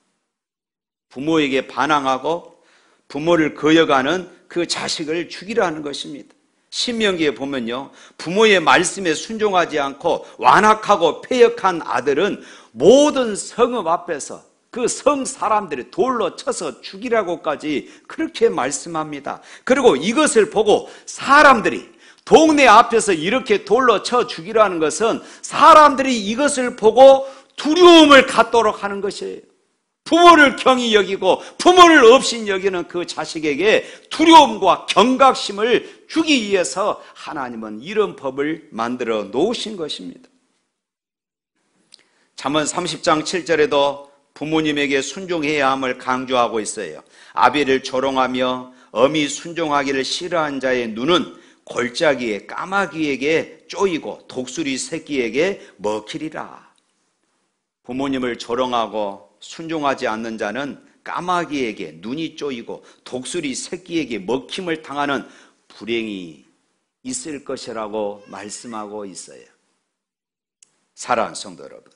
부모에게 반항하고 부모를 거역하는 그 자식을 죽이라는 것입니다. 신명기에 보면요, 부모의 말씀에 순종하지 않고 완악하고 패역한 아들은 모든 성읍 앞에서 그 성 사람들이 돌로 쳐서 죽이라고까지 그렇게 말씀합니다. 그리고 이것을 보고 사람들이 동네 앞에서 이렇게 돌로 쳐 죽이라는 것은 사람들이 이것을 보고 두려움을 갖도록 하는 것이에요. 부모를 경히 여기고 부모를 없인 여기는 그 자식에게 두려움과 경각심을 주기 위해서 하나님은 이런 법을 만들어 놓으신 것입니다. 잠언 30장 7절에도 부모님에게 순종해야 함을 강조하고 있어요. 아비를 조롱하며 어미 순종하기를 싫어한 자의 눈은 골짜기에 까마귀에게 쪼이고 독수리 새끼에게 먹히리라. 부모님을 조롱하고 순종하지 않는 자는 까마귀에게 눈이 쪼이고 독수리 새끼에게 먹힘을 당하는 불행이 있을 것이라고 말씀하고 있어요. 사랑하는 성도 여러분,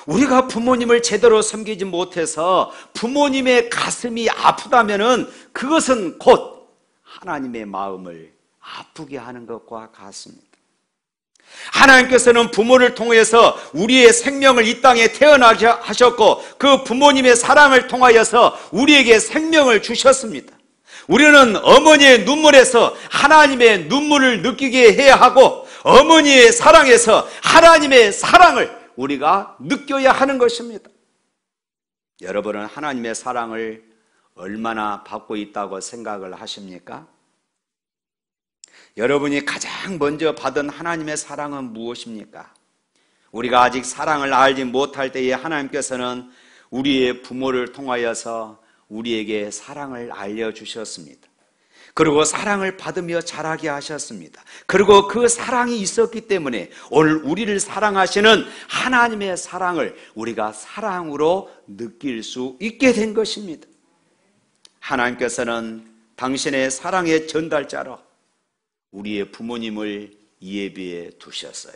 우리가 부모님을 제대로 섬기지 못해서 부모님의 가슴이 아프다면은 그것은 곧 하나님의 마음을 아프게 하는 것과 같습니다. 하나님께서는 부모를 통해서 우리의 생명을 이 땅에 태어나게 하셨고 그 부모님의 사랑을 통하여서 우리에게 생명을 주셨습니다. 우리는 어머니의 눈물에서 하나님의 눈물을 느끼게 해야 하고 어머니의 사랑에서 하나님의 사랑을 우리가 느껴야 하는 것입니다. 여러분은 하나님의 사랑을 얼마나 받고 있다고 생각을 하십니까? 여러분이 가장 먼저 받은 하나님의 사랑은 무엇입니까? 우리가 아직 사랑을 알지 못할 때에 하나님께서는 우리의 부모를 통하여서 우리에게 사랑을 알려주셨습니다. 그리고 사랑을 받으며 자라게 하셨습니다. 그리고 그 사랑이 있었기 때문에 오늘 우리를 사랑하시는 하나님의 사랑을 우리가 사랑으로 느낄 수 있게 된 것입니다. 하나님께서는 당신의 사랑의 전달자로 우리의 부모님을 예비해 두셨어요.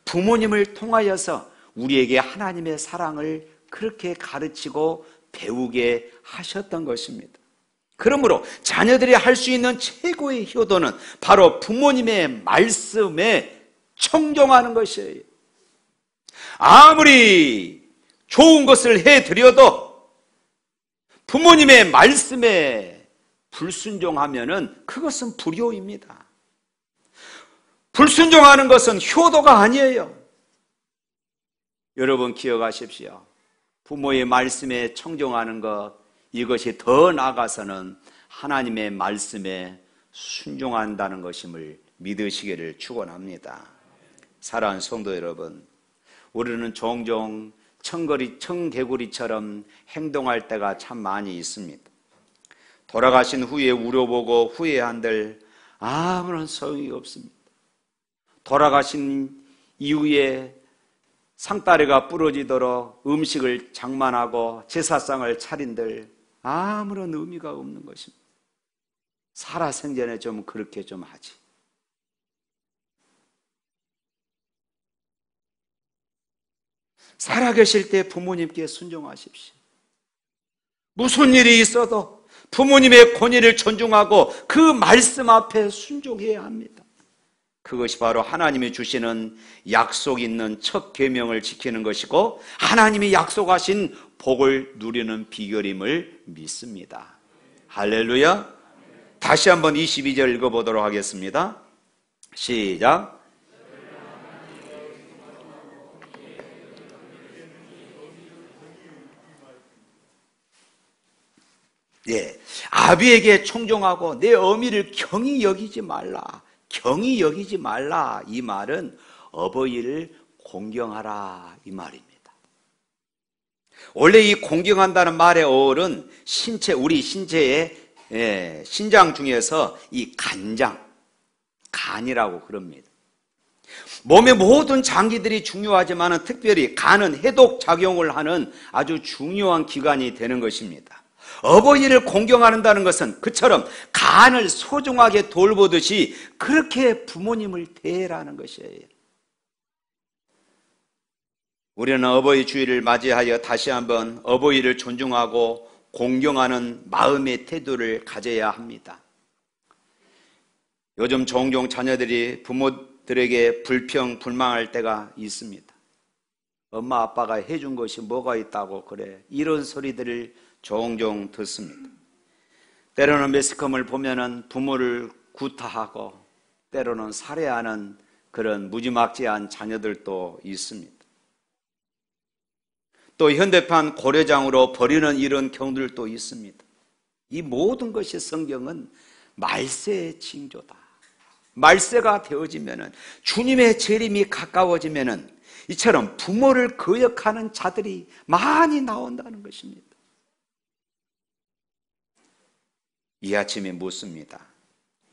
부모님을 통하여서 우리에게 하나님의 사랑을 그렇게 가르치고 배우게 하셨던 것입니다. 그러므로 자녀들이 할 수 있는 최고의 효도는 바로 부모님의 말씀에 청종하는 것이에요. 아무리 좋은 것을 해드려도 부모님의 말씀에 불순종하면은 그것은 불효입니다. 불순종하는 것은 효도가 아니에요. 여러분 기억하십시오. 부모의 말씀에 청종하는 것, 이것이 더 나아가서는 하나님의 말씀에 순종한다는 것임을 믿으시기를 축원합니다. 사랑하는 성도 여러분, 우리는 종종 청개구리처럼 행동할 때가 참 많이 있습니다. 돌아가신 후에 우려보고 후회한들 아무런 소용이 없습니다. 돌아가신 이후에 상다리가 부러지도록 음식을 장만하고 제사상을 차린들 아무런 의미가 없는 것입니다. 살아생전에 좀 그렇게 좀 하지. 살아계실 때 부모님께 순종하십시오. 무슨 일이 있어도 부모님의 권위를 존중하고 그 말씀 앞에 순종해야 합니다. 그것이 바로 하나님이 주시는 약속 있는 첫 계명을 지키는 것이고 하나님이 약속하신 복을 누리는 비결임을 믿습니다. 할렐루야. 다시 한번 22절 읽어보도록 하겠습니다. 시작. 예, 아비에게 청종하고 내 어미를 경히 여기지 말라. 경히 여기지 말라. 이 말은 어버이를 공경하라 이 말입니다. 원래 이 공경한다는 말의 어원은 우리 신체의 신장 중에서 이 간이라고 그럽니다. 몸의 모든 장기들이 중요하지만 특별히 간은 해독 작용을 하는 아주 중요한 기관이 되는 것입니다. 어버이를 공경한다는 것은 그처럼 간을 소중하게 돌보듯이 그렇게 부모님을 대해라는 것이에요. 우리는 어버이 주일을 맞이하여 다시 한번 어버이를 존중하고 공경하는 마음의 태도를 가져야 합니다. 요즘 종종 자녀들이 부모들에게 불평불만할 때가 있습니다. 엄마 아빠가 해준 것이 뭐가 있다고 그래. 이런 소리들을 종종 듣습니다. 때로는 매스컴을 보면은 부모를 구타하고 때로는 살해하는 그런 무지막지한 자녀들도 있습니다. 또 현대판 고려장으로 버리는 이런 경우들도 있습니다. 이 모든 것이 성경은 말세의 징조다. 말세가 되어지면은 주님의 재림이 가까워지면은 이처럼 부모를 거역하는 자들이 많이 나온다는 것입니다. 이 아침에 묻습니다.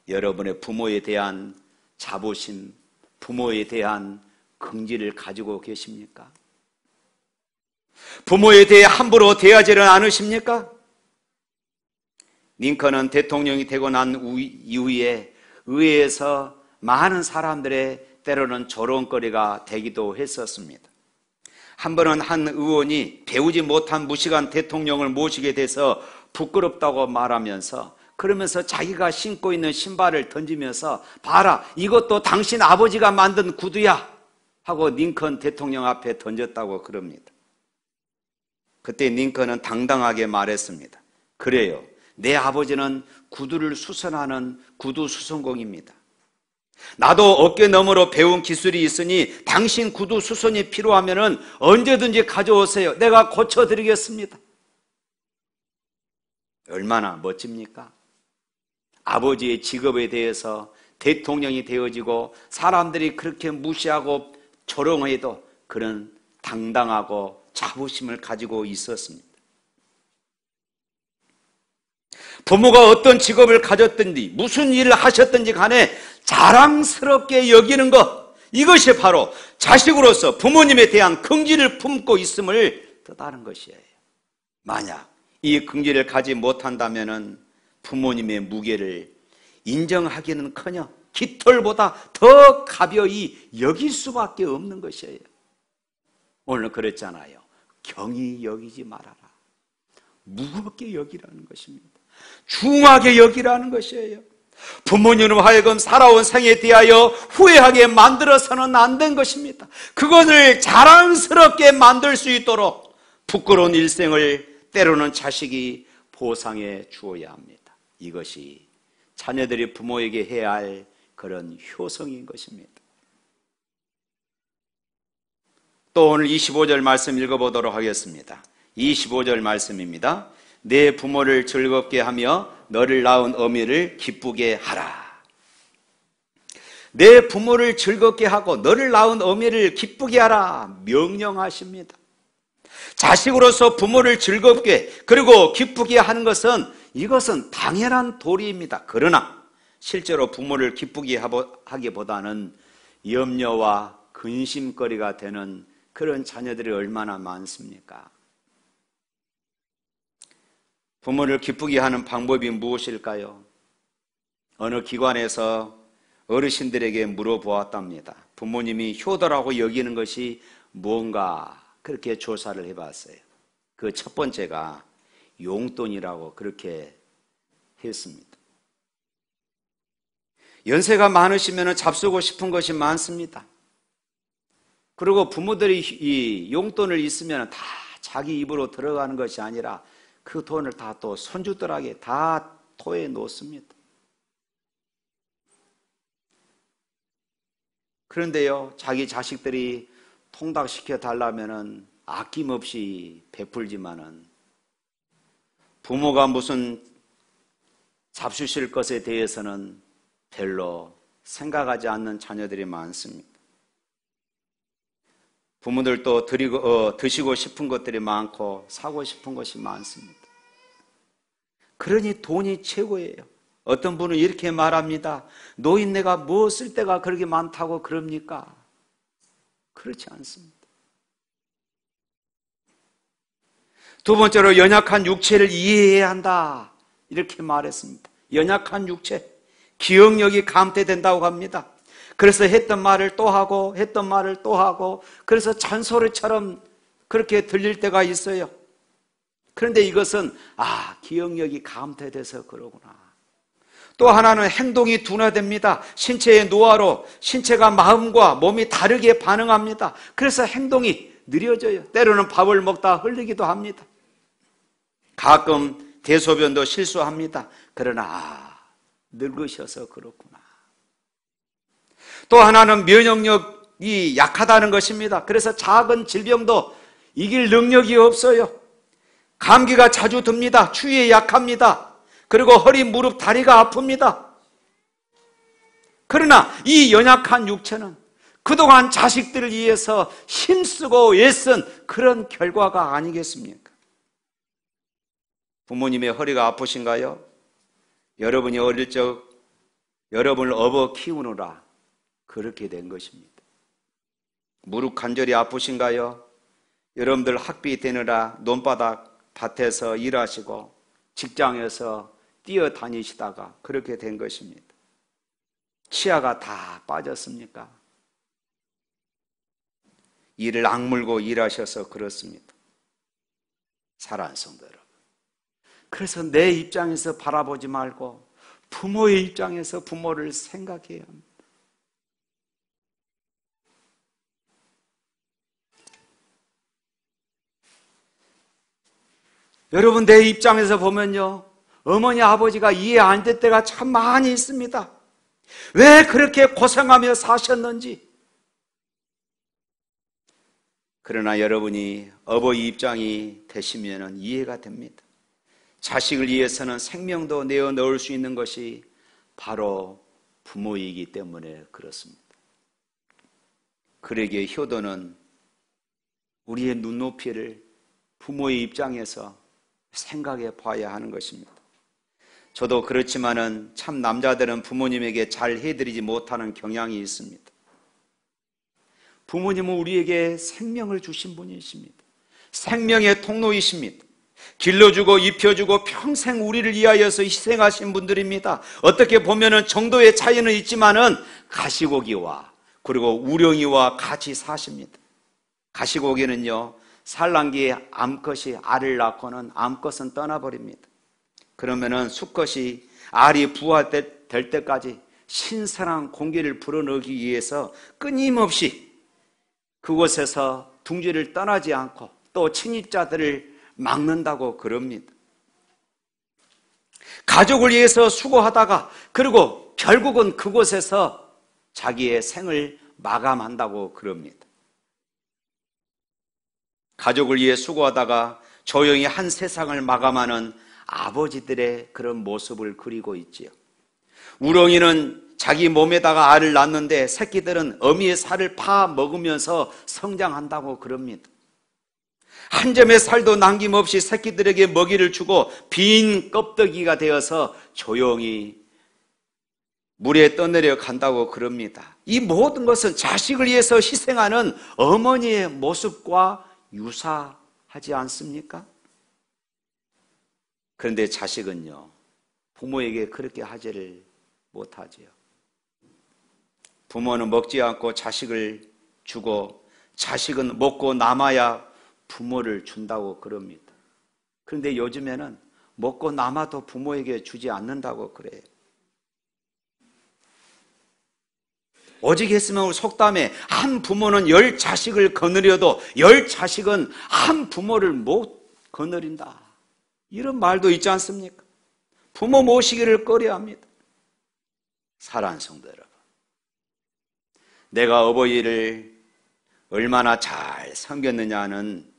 여러분의 부모에 대한 자부심, 부모에 대한 긍지를 가지고 계십니까? 부모에 대해 함부로 대하지는 않으십니까? 링컨은 대통령이 되고 난 이후에 의회에서 많은 사람들의 때로는 조롱거리가 되기도 했었습니다. 한 번은 한 의원이 배우지 못한 무식한 대통령을 모시게 돼서 부끄럽다고 말하면서 그러면서 자기가 신고 있는 신발을 던지면서 봐라, 이것도 당신 아버지가 만든 구두야 하고 링컨 대통령 앞에 던졌다고 그럽니다. 그때 링컨은 당당하게 말했습니다. 그래요, 내 아버지는 구두를 수선하는 구두 수선공입니다. 나도 어깨 너머로 배운 기술이 있으니 당신 구두 수선이 필요하면 언제든지 가져오세요. 내가 고쳐드리겠습니다. 얼마나 멋집니까? 아버지의 직업에 대해서 대통령이 되어지고 사람들이 그렇게 무시하고 조롱해도 그런 당당하고 자부심을 가지고 있었습니다. 부모가 어떤 직업을 가졌든지 무슨 일을 하셨든지 간에 자랑스럽게 여기는 것, 이것이 바로 자식으로서 부모님에 대한 긍지를 품고 있음을 뜻하는 것이에요. 만약 이 긍지를 가지 못한다면 부모님의 무게를 인정하기는커녕 깃털보다 더 가벼이 여길 수밖에 없는 것이에요. 오늘 그랬잖아요. 경히 여기지 말아라. 무겁게 여기라는 것입니다. 중하게 여기라는 것이에요. 부모님으로 하여금 살아온 생에 대하여 후회하게 만들어서는 안 된 것입니다. 그것을 자랑스럽게 만들 수 있도록 부끄러운 일생을 때로는 자식이 보상해 주어야 합니다. 이것이 자녀들이 부모에게 해야 할 그런 효성인 것입니다. 또 오늘 25절 말씀 읽어보도록 하겠습니다. 25절 말씀입니다. 내 부모를 즐겁게 하며 너를 낳은 어미를 기쁘게 하라. 내 부모를 즐겁게 하고 너를 낳은 어미를 기쁘게 하라 명령하십니다. 자식으로서 부모를 즐겁게 그리고 기쁘게 하는 것은 이것은 당연한 도리입니다. 그러나 실제로 부모를 기쁘게 하기보다는 염려와 근심거리가 되는 그런 자녀들이 얼마나 많습니까? 부모를 기쁘게 하는 방법이 무엇일까요? 어느 기관에서 어르신들에게 물어보았답니다. 부모님이 효도라고 여기는 것이 무언가 그렇게 조사를 해봤어요. 그 첫 번째가 용돈이라고 그렇게 했습니다. 연세가 많으시면 잡수고 싶은 것이 많습니다. 그리고 부모들이 이 용돈을 있으면 다 자기 입으로 들어가는 것이 아니라 그 돈을 다 또 손주들에게 다 토해 놓습니다. 그런데요, 자기 자식들이 통닭시켜 달라면은 아낌없이 베풀지만은 부모가 무슨 잡수실 것에 대해서는 별로 생각하지 않는 자녀들이 많습니다. 부모들도 드시고 싶은 것들이 많고 사고 싶은 것이 많습니다. 그러니 돈이 최고예요. 어떤 분은 이렇게 말합니다. 노인네가 뭐 쓸 데가 그렇게 많다고 그럽니까? 그렇지 않습니다. 두 번째로 연약한 육체를 이해해야 한다. 이렇게 말했습니다. 연약한 육체, 기억력이 감퇴된다고 합니다. 그래서 했던 말을 또 하고 했던 말을 또 하고 그래서 잔소리처럼 그렇게 들릴 때가 있어요. 그런데 이것은 기억력이 감퇴돼서 그러구나. 또 하나는 행동이 둔화됩니다. 신체의 노화로 신체가 마음과 몸이 다르게 반응합니다. 그래서 행동이 느려져요. 때로는 밥을 먹다 흘리기도 합니다. 가끔 대소변도 실수합니다. 그러나 늙으셔서 그렇구나. 또 하나는 면역력이 약하다는 것입니다. 그래서 작은 질병도 이길 능력이 없어요. 감기가 자주 듭니다. 추위에 약합니다. 그리고 허리, 무릎, 다리가 아픕니다. 그러나 이 연약한 육체는 그동안 자식들을 위해서 힘쓰고 애쓴 그런 결과가 아니겠습니까? 부모님의 허리가 아프신가요? 여러분이 어릴 적 여러분을 업어 키우느라 그렇게 된 것입니다. 무릎 관절이 아프신가요? 여러분들 학비 되느라 논바닥 밭에서 일하시고 직장에서 뛰어다니시다가 그렇게 된 것입니다. 치아가 다 빠졌습니까? 이를 악물고 일하셔서 그렇습니다. 사랑하는 성도 여러분, 그래서 내 입장에서 바라보지 말고 부모의 입장에서 부모를 생각해야 합니다. 여러분, 내 입장에서 보면요, 어머니 아버지가 이해 안 될 때가 참 많이 있습니다. 왜 그렇게 고생하며 사셨는지. 그러나 여러분이 어버이 입장이 되시면 이해가 됩니다. 자식을 위해서는 생명도 내어 넣을 수 있는 것이 바로 부모이기 때문에 그렇습니다. 그러기에 효도는 우리의 눈높이를 부모의 입장에서 생각해 봐야 하는 것입니다. 저도 그렇지만은 참 남자들은 부모님에게 잘 해드리지 못하는 경향이 있습니다. 부모님은 우리에게 생명을 주신 분이십니다. 생명의 통로이십니다. 길러주고 입혀주고 평생 우리를 위하여서 희생하신 분들입니다. 어떻게 보면은 정도의 차이는 있지만은 가시고기와 그리고 우렁이와 같이 사십니다. 가시고기는요, 산란기에 암컷이 알을 낳고는 암컷은 떠나버립니다. 그러면은 수컷이 알이 부화될 때까지 신선한 공기를 불어넣기 위해서 끊임없이 그곳에서 둥지를 떠나지 않고 또 침입자들을 막는다고 그럽니다. 가족을 위해서 수고하다가 그리고 결국은 그곳에서 자기의 생을 마감한다고 그럽니다. 가족을 위해 수고하다가 조용히 한 세상을 마감하는 아버지들의 그런 모습을 그리고 있지요. 우렁이는 자기 몸에다가 알을 낳는데 새끼들은 어미의 살을 파 먹으면서 성장한다고 그럽니다. 한 점의 살도 남김없이 새끼들에게 먹이를 주고 빈 껍데기가 되어서 조용히 물에 떠내려 간다고 그럽니다. 이 모든 것은 자식을 위해서 희생하는 어머니의 모습과 유사하지 않습니까? 그런데 자식은요, 부모에게 그렇게 하지를 못하지요. 부모는 먹지 않고 자식을 주고 자식은 먹고 남아야 부모를 준다고 그럽니다. 그런데 요즘에는 먹고 남아도 부모에게 주지 않는다고 그래요. 오직 했으면 속담에 한 부모는 10자식을 거느려도 10자식은 한 부모를 못 거느린다, 이런 말도 있지 않습니까? 부모 모시기를 꺼려합니다. 사랑하는 성도 여러분, 내가 어버이를 얼마나 잘 섬겼느냐는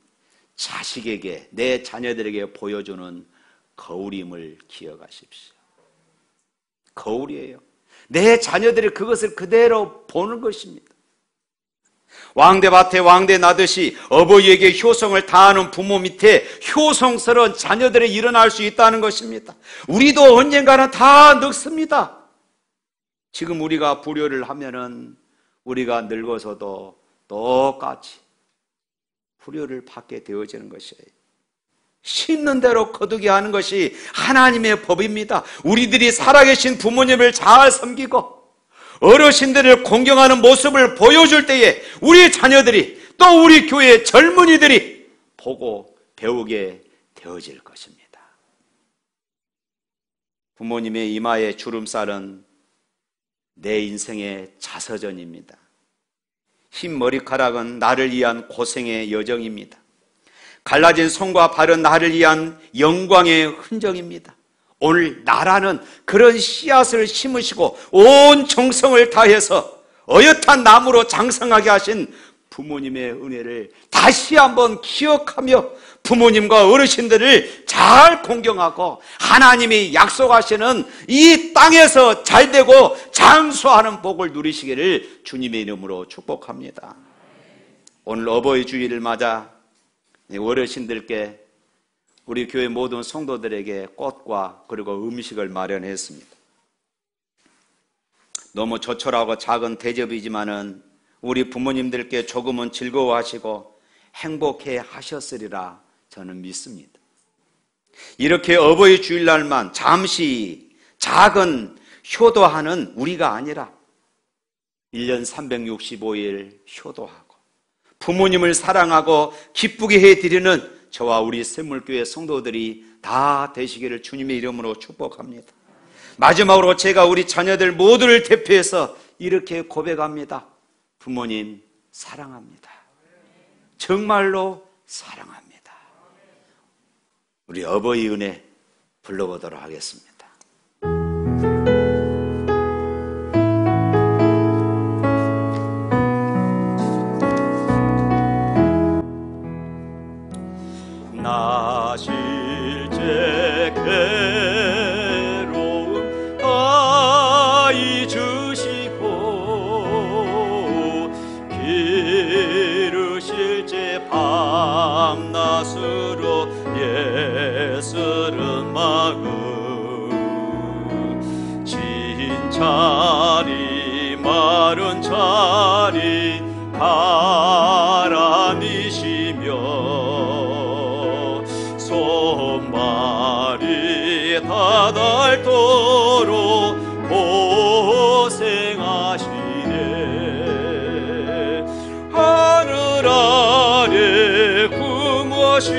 자식에게, 내 자녀들에게 보여주는 거울임을 기억하십시오. 거울이에요. 내 자녀들이 그것을 그대로 보는 것입니다. 왕대밭에 왕대 나듯이 어버이에게 효성을 다하는 부모 밑에 효성스러운 자녀들이 일어날 수 있다는 것입니다. 우리도 언젠가는 다 늙습니다. 지금 우리가 불효를 하면은 우리가 늙어서도 똑같이 불효를 받게 되어지는 것이에요. 심는 대로 거두게 하는 것이 하나님의 법입니다. 우리들이 살아계신 부모님을 잘 섬기고 어르신들을 공경하는 모습을 보여줄 때에 우리 자녀들이, 또 우리 교회의 젊은이들이 보고 배우게 되어질 것입니다. 부모님의 이마의 주름살은 내 인생의 자서전입니다. 흰 머리카락은 나를 위한 고생의 여정입니다. 갈라진 손과 발은 나를 위한 영광의 흔적입니다. 오늘 나라는 그런 씨앗을 심으시고 온 정성을 다해서 어엿한 나무로 장성하게 하신 부모님의 은혜를 다시 한번 기억하며 부모님과 어르신들을 잘 공경하고 하나님이 약속하시는 이 땅에서 잘되고 장수하는 복을 누리시기를 주님의 이름으로 축복합니다. 오늘 어버이 주일을 맞아 어르신들께 우리 교회 모든 성도들에게 꽃과 그리고 음식을 마련했습니다. 너무 조촐하고 작은 대접이지만은 우리 부모님들께 조금은 즐거워하시고 행복해 하셨으리라 저는 믿습니다. 이렇게 어버이 주일날만 잠시 작은 효도하는 우리가 아니라 1년 365일 효도하고 부모님을 사랑하고 기쁘게 해드리는 저와 우리 샘물교회 성도들이 다 되시기를 주님의 이름으로 축복합니다. 마지막으로 제가 우리 자녀들 모두를 대표해서 이렇게 고백합니다. 부모님 사랑합니다. 정말로 사랑합니다. 우리 어버이 은혜 불러보도록 하겠습니다. 나 실제 괴로움 다 잊으시고 기르실 제 밤낮으로 예스른 마음 진자리 마른 자리 바람이시며 손발이 다닳도록 고생하시네. 하늘 아래 구머시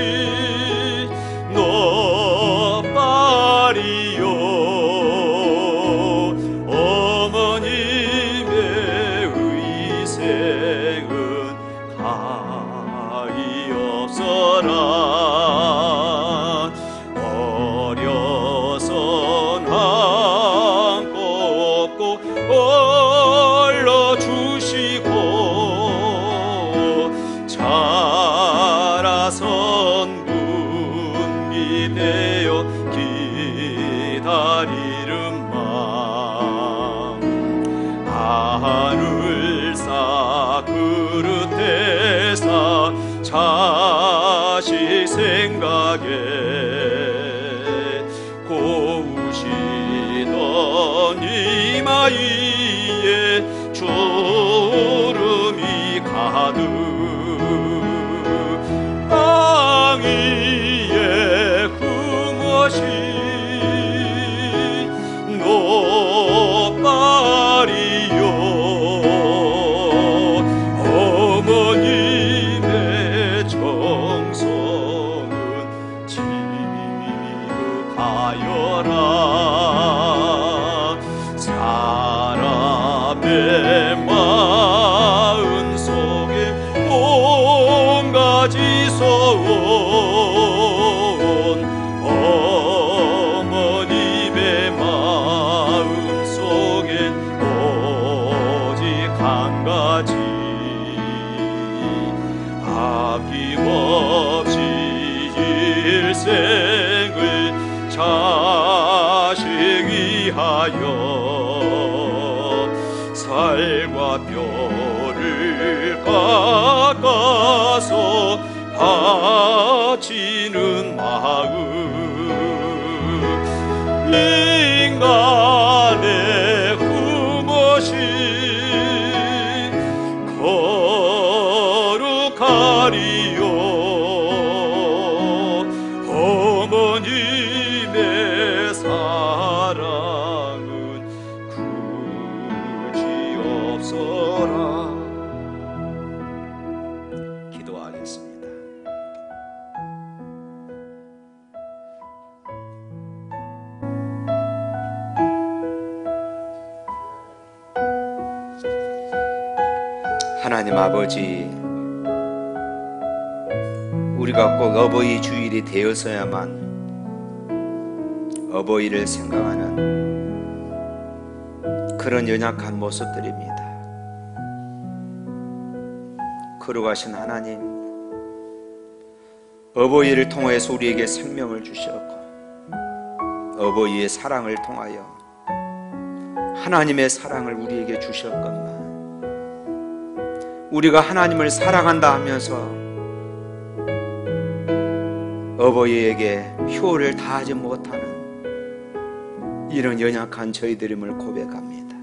너빨이요 어머님의 의생은 가히 없어라. 자식 생각에 고우시던 이마위에 주름이 가득 땅 위에 흠없이 노발이요 어머님의 정성은 온 어머님의 마음 속에 오직 한 가지 아낌없이 일생을 자식 위하여 살과 뼈를 깎아서 바치는 마음 인간의 흠없이 거룩하리요 어머님의 사랑은 그지없어라. 기도하겠습니다. 하나님 아버지, 우리가 꼭 어버이 주일이 되어서야만 어버이를 생각하는 그런 연약한 모습들입니다. 걸어가신 하나님, 어버이를 통해서 우리에게 생명을 주셨고 어버이의 사랑을 통하여 하나님의 사랑을 우리에게 주셨건만 우리가 하나님을 사랑한다 하면서 어버이에게 효를 다하지 못하는 이런 연약한 저희들임을 고백합니다.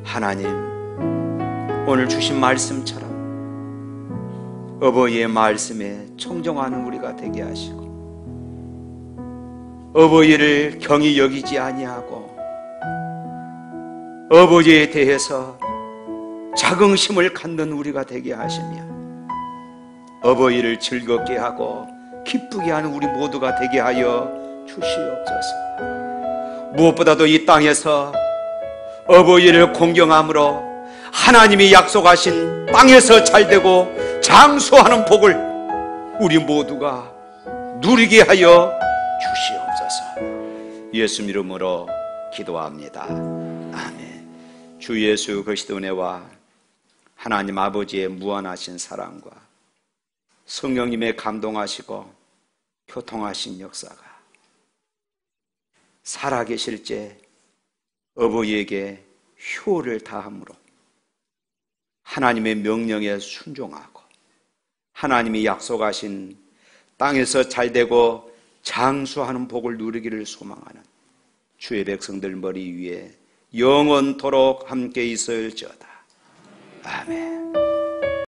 하나님, 오늘 주신 말씀처럼 어버이의 말씀에 청종하는 우리가 되게 하시고 어버이를 경히 여기지 아니하고 어버이에 대해서 자긍심을 갖는 우리가 되게 하시며 어버이를 즐겁게 하고 기쁘게 하는 우리 모두가 되게 하여 주시옵소서. 무엇보다도 이 땅에서 어버이를 공경함으로 하나님이 약속하신 땅에서 잘되고 장수하는 복을 우리 모두가 누리게 하여 주시옵소서. 예수 이름으로 기도합니다. 아멘. 주 예수 그리스도 은혜와 하나님 아버지의 무한하신 사랑과 성령님의 감동하시고 교통하신 역사가 살아계실 때 어버이에게 효를 다함으로 하나님의 명령에 순종하고 하나님이 약속하신 땅에서 잘되고 장수하는 복을 누리기를 소망하는 주의 백성들 머리 위에 영원토록 함께 있을지어다. 아멘.